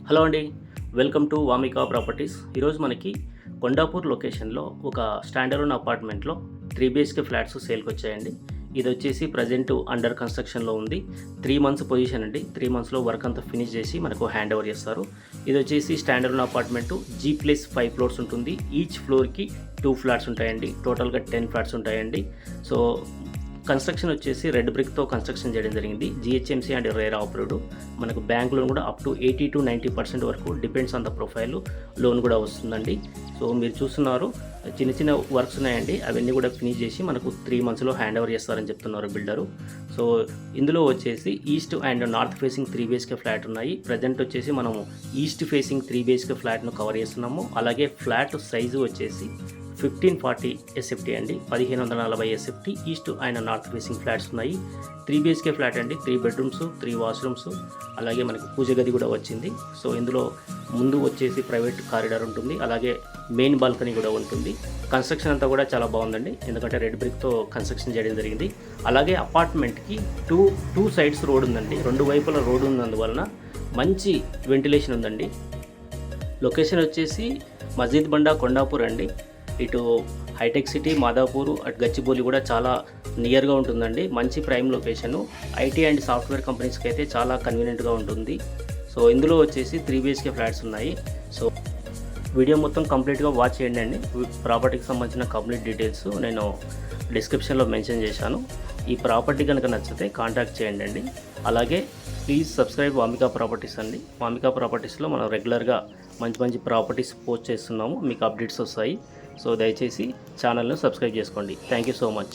Hello అండి, welcome to Vamika properties. ఈరోజు మనకి కొండాపూర్ లొకేషన్లో ఒక స్టాండర్డ్ అపార్ట్మెంట్లో 3 BHK ఫ్లాట్స్ సేల్కి వచ్చాయండి. ఇది వచ్చేసి ప్రజెంట్ అండర్ కన్స్ట్రక్షన్లో ఉంది. 3 మంత్స్ పొజిషన్ అండి. 3 మంత్స్లో వర్క్ అంతా ఫినిష్ చేసి మనకు హ్యాండ్ ఓవర్ చేస్తారు. ఇది వచ్చేసి స్టాండర్డ్ అపార్ట్మెంటు G+5 ఫ్లోర్స్ ఉంటుంది. ఈచ్ ఫ్లోర్కి 2 ఫ్లాట్స్ ఉంటాయండి. టోటల్గా 10 ఫ్లాట్స్ ఉంటాయండి. సో కన్స్ట్రక్షన్ వచ్చేసి రెడ్ బ్రిక్తో కన్స్ట్రక్షన్ చేయడం జరిగింది. GHMC and RERA approved. మనకు బ్యాంక్ లోన్ కూడా అప్ టు 80 to 90% వరకు depends on the profile loan కూడా వస్తుందండి. సో మీరు చూస్తున్నారు చిన్న చిన్న వర్క్స్ ఉన్నాయండి. అవన్నీ కూడా ఫినిష్ చేసి మనకు 3 మంత్స్లో హ్యాండ్ ఓవర్ చేస్తారని చెప్తున్నారు బిల్డరు. సో ఇందులో వచ్చేసి east and north facing 3 BHK flat ఉన్నాయి. ప్రజెంట్ వచ్చేసి మనము ఈస్ట్ ఫేసింగ్ 3 BHK ఫ్లాట్ను కవర్ చేస్తున్నాము. అలాగే ఫ్లాట్ సైజు వచ్చేసి 1540 SFT అండి, 1540 SFT east and north facing flats ఉన్నాయి. 3 BHK ఫ్లాట్ అండి, 3 బెడ్రూమ్స్ 3 వాష్రూమ్స్, అలాగే మనకి పూజ గది కూడా వచ్చింది. సో ఇందులో ముందు వచ్చేసి ప్రైవేట్ కారిడార్ ఉంటుంది, అలాగే మెయిన్ బాల్కనీ కూడా ఉంటుంది. కన్స్ట్రక్షన్ అంతా కూడా చాలా బాగుందండి, ఎందుకంటే రెడ్ బ్రిక్తో కన్స్ట్రక్షన్ చేయడం జరిగింది. అలాగే అపార్ట్మెంట్కి టూ సైడ్స్ రోడ్ ఉందండి, 2 వైపుల రోడ్ ఉన్నందువలన మంచి వెంటిలేషన్ ఉందండి. లొకేషన్ వచ్చేసి మజీద్ బండా కొండాపూర్ అండి. ఇటు హైటెక్ సిటీ మాదాపూర్ అటు గచ్చిబౌలి కూడా చాలా నియర్గా ఉంటుందండి. మంచి prime location. IT and software కంపెనీస్కి అయితే చాలా కన్వీనియంట్గా ఉంటుంది. సో ఇందులో వచ్చేసి 3 BHK ఫ్లాట్స్ ఉన్నాయి. సో వీడియో మొత్తం కంప్లీట్గా వాచ్ చేయండి అండి. ప్రాపర్టీకి సంబంధించిన కంప్లీట్ డీటెయిల్స్ నేను డిస్క్రిప్షన్లో మెన్షన్ చేశాను. ఈ ప్రాపర్టీ కనుక నచ్చితే కాంటాక్ట్ చేయండి అండి. అలాగే ప్లీజ్ సబ్స్క్రైబ్ వామికా ప్రాపర్టీస్ అండి. వామికా ప్రాపర్టీస్లో మనం రెగ్యులర్గా మంచి ప్రాపర్టీస్ పోస్ట్ చేస్తున్నాము, మీకు అప్డేట్స్ వస్తాయి. సో దయచేసి ఛానల్ను సబ్స్క్రైబ్ చేసుకోండి. Thank you so much.